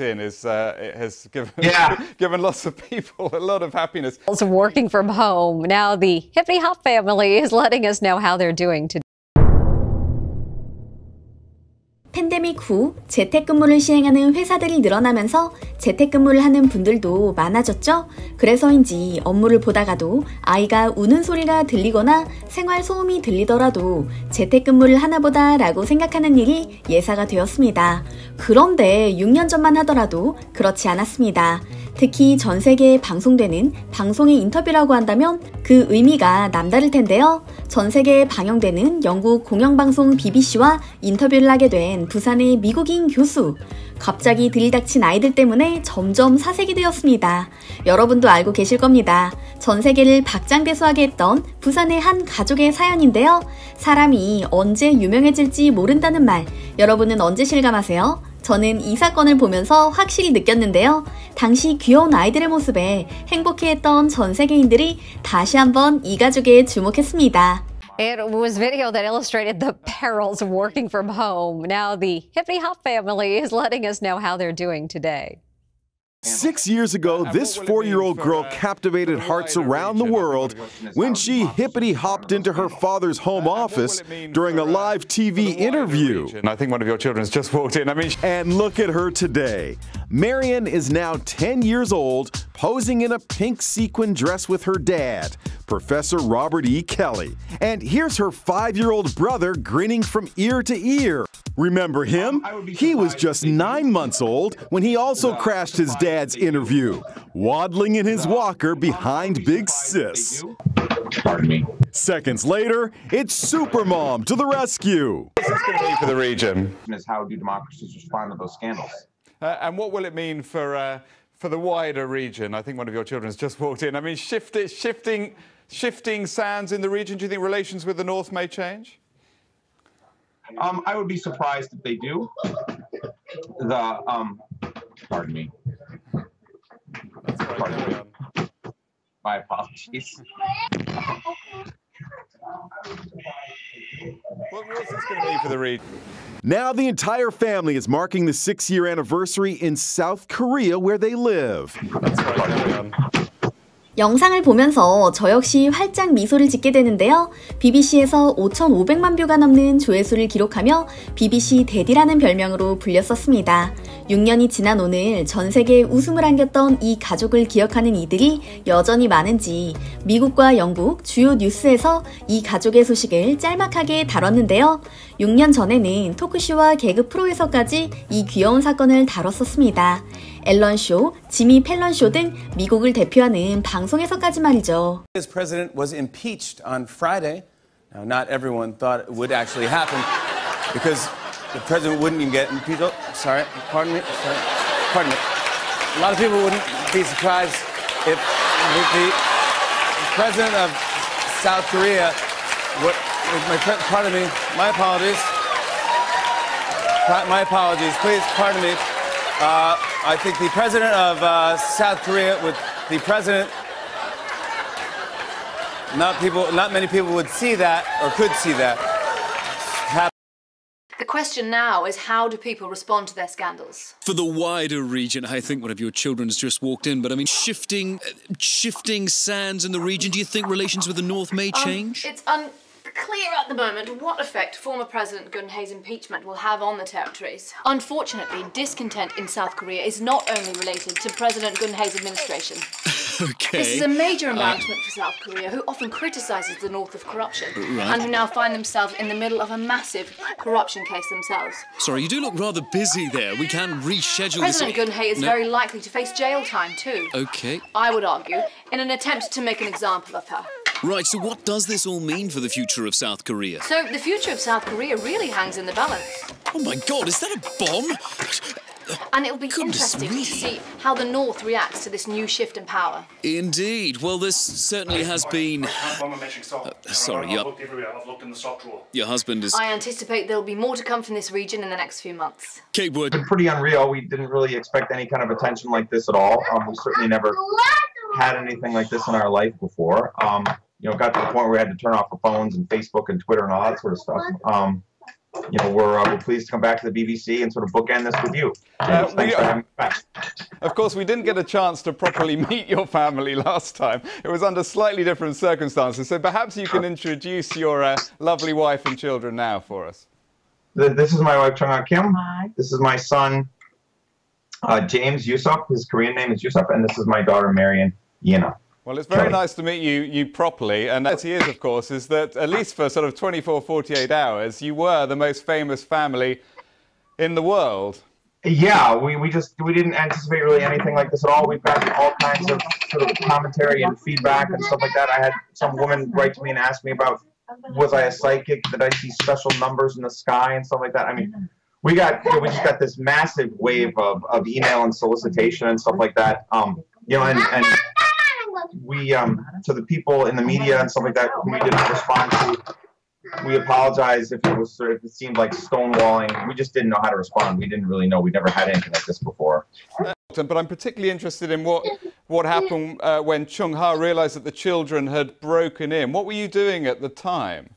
in is it has given lots of people a lot of happiness. Also working from home. Now the Hippity Hop family is letting us know how they're doing today. 팬데믹 후 재택근무를 시행하는 회사들이 늘어나면서 재택근무를 하는 분들도 많아졌죠? 그래서인지 업무를 보다가도 아이가 우는 소리가 들리거나 생활소음이 들리더라도 재택근무를 하나보다 라고 생각하는 일이 예사가 되었습니다. 그런데 6년 전만 하더라도 그렇지 않았습니다. 특히 전 세계에 방송되는 방송의 인터뷰라고 한다면 그 의미가 남다를 텐데요. 전 세계에 방영되는 영국 공영방송 BBC와 인터뷰를 하게 된 부산의 미국인 교수. 갑자기 들이닥친 아이들 때문에 점점 사색이 되었습니다. 여러분도 알고 계실 겁니다. 전 세계를 박장대소하게 했던 부산의 한 가족의 사연인데요. 사람이 언제 유명해질지 모른다는 말, 여러분은 언제 실감하세요? 저는 이 사건을 보면서 확실히 느꼈는데요. 당시 귀여운 아이들의 모습에 행복해했던 전 세계인들이 다시 한번 이 가족에 주목했습니다. It was video that illustrated the perils of working from home. Now the Hippity Hop family is letting us know how they're doing today. 6 years ago, this 4-year-old girl captivated hearts around the world when she hippity-hopped into her father's home office during a live TV interview. I think one of your children has just walked in. And look at her today. Marion is now 10 years old, posing in a pink sequin dress with her dad, Professor Robert E. Kelly. And here's her 5-year-old brother grinning from ear to ear. Remember him? He was just 9 months old when he also crashed his dad's interview, waddling in his walker behind Big Sis. Pardon me. Seconds later, it's Supermom to the rescue. What's this going to mean for the region? Is how do democracies respond to those scandals? And what will it mean for the wider region? I think one of your children has just walked in. Shifting sands in the region. Do you think relations with the North may change? I would be surprised if they do. Pardon me. Pardon me. My apologies. What's this going to mean for the region? Now the entire family is marking the 6-year anniversary in South Korea where they live. That's right. 영상을 보면서 저 역시 활짝 미소를 짓게 되는데요. BBC에서 5,500만 뷰가 넘는 조회수를 기록하며 BBC 데디라는 별명으로 불렸었습니다. 6년이 지난 오늘 전 세계에 웃음을 안겼던 이 가족을 기억하는 이들이 여전히 많은지 미국과 영국 주요 뉴스에서 이 가족의 소식을 짤막하게 다뤘는데요. 6년 전에는 토크쇼와 개그 프로에서까지 이 귀여운 사건을 다뤘었습니다. 앨런쇼, 지미 펠런쇼 등 미국을 대표하는 방송에서까지 말이죠. His president was impeached on Friday. Now, not everyone thought it would actually happen because the president wouldn't even get impeached. Oh, sorry, pardon me. Sorry. Pardon me. A lot of people wouldn't be surprised if the president of South Korea would. Pardon me. My apologies. My apologies. Please, pardon me. I think the president of South Korea, with the president, not many people would see that or could see that. The question now is, how do people respond to their scandals? For the wider region, I think one of your children has just walked in, but I mean, shifting sands in the region, do you think relations with the North may change? It's unclear at the moment what effect former President Gun-hae's impeachment will have on the territories. Unfortunately, discontent in South Korea is not only related to President Gun-hae's administration. Okay. This is a major embarrassment for South Korea, who often criticizes the North of corruption, and who now find themselves in the middle of a massive corruption case themselves. Sorry, you do look rather busy there. We can reschedule this. President Gun-hae is very likely to face jail time too. Okay. I would argue, in an attempt to make an example of her. Right, so what does this all mean for the future of South Korea? So the future of South Korea really hangs in the balance. Oh my God, is that a bomb? And it'll be interesting to see how the North reacts to this new shift in power. Indeed. Well, this certainly has been... sorry, I've looked in the sock drawer. Your husband is... I anticipate there'll be more to come from this region in the next few months. Kate Wood. It's pretty unreal. We didn't really expect any kind of attention like this at all. We certainly never had anything like this in our life before. You know, it got to the point where we had to turn off our phones and Facebook and Twitter and all that sort of stuff. we're pleased to come back to the BBC and sort of bookend this with you. Thanks for having me back. Of course, we didn't get a chance to properly meet your family last time. It was under slightly different circumstances. So perhaps you can introduce your lovely wife and children now for us. This is my wife, Chung Kim. Hi. This is my son, James Yusuf. His Korean name is Yusuf. And this is my daughter, Marion Yena. Well, it's very nice to meet you properly. And as he is, of course, is that at least for sort of 24, 48 hours, you were the most famous family in the world. Yeah, we didn't anticipate really anything like this at all. We've gotten all kinds of sort of commentary and feedback and stuff like that. I had some woman write to me and ask me about, was I a psychic? Did I see special numbers in the sky and stuff like that? I mean, we just got this massive wave of email and solicitation and stuff like that. And we to the people in the media and stuff like that who we didn't respond to, we apologize if it seemed like stonewalling. We just didn't know how to respond. We didn't really know. We never had anything like this before. But I'm particularly interested in what happened when Chung Ha realized that the children had broken in. What were you doing at the time?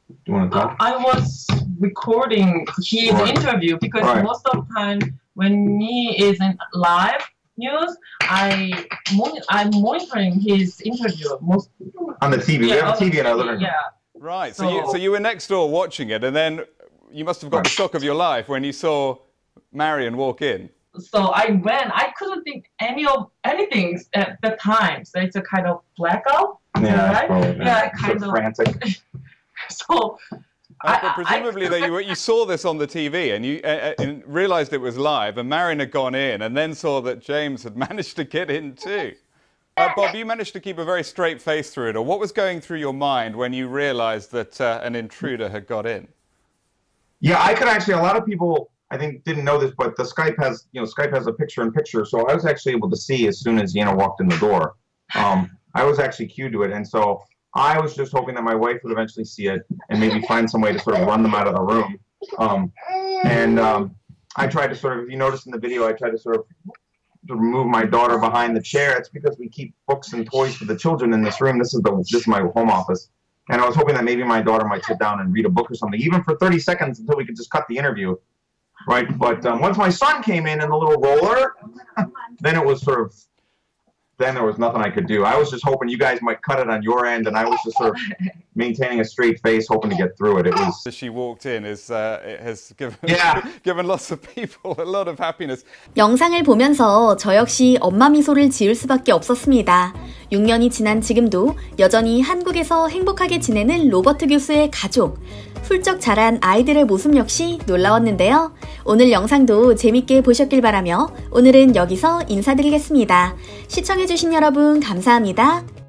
Do you want to talk? I was recording his interview because most of the time when he is in live news, I'm monitoring his interview most on the TV. Yeah, we have a TV in our living room. Yeah. Right. So you were next door watching it, and then you must have got the shock of your life when you saw Marion walk in. So I went. I couldn't think anything at the time. So it's a kind of blackout. Yeah. Right? Probably, yeah. Kind of frantic. So. But presumably, though, you saw this on the TV and you and realised it was live, and Marion had gone in, and then saw that James had managed to get in too. Bob, you managed to keep a very straight face through it. Or what was going through your mind when you realised that an intruder had got in? Yeah, I could actually. A lot of people, I think, didn't know this, but the Skype has a picture-in-picture, so I was actually able to see as soon as Yena walked in the door. I was actually cued to it, and so I was just hoping that my wife would eventually see it and maybe find some way to sort of run them out of the room. I tried to sort of, if you notice in the video, I tried to sort of move my daughter behind the chair. It's because we keep books and toys for the children in this room. This is my home office. And I was hoping that maybe my daughter might sit down and read a book or something, even for 30 seconds until we could just cut the interview. Right? But once my son came in the little roller, then it was sort of, then there was nothing I could do. I was just hoping you guys might cut it on your end, and I was just sort of maintaining a straight face, hoping to get through it. It was. As she walked in, it has given lots of people a lot of happiness. 영상을 보면서 저 역시 엄마 미소를 지을 수밖에 없었습니다. 6년이 지난 지금도 여전히 한국에서 행복하게 지내는 로버트 교수의 가족. 훌쩍 자란 아이들의 모습 역시 놀라웠는데요. 오늘 영상도 재밌게 보셨길 바라며 오늘은 여기서 인사드리겠습니다. 시청해주신 여러분 감사합니다.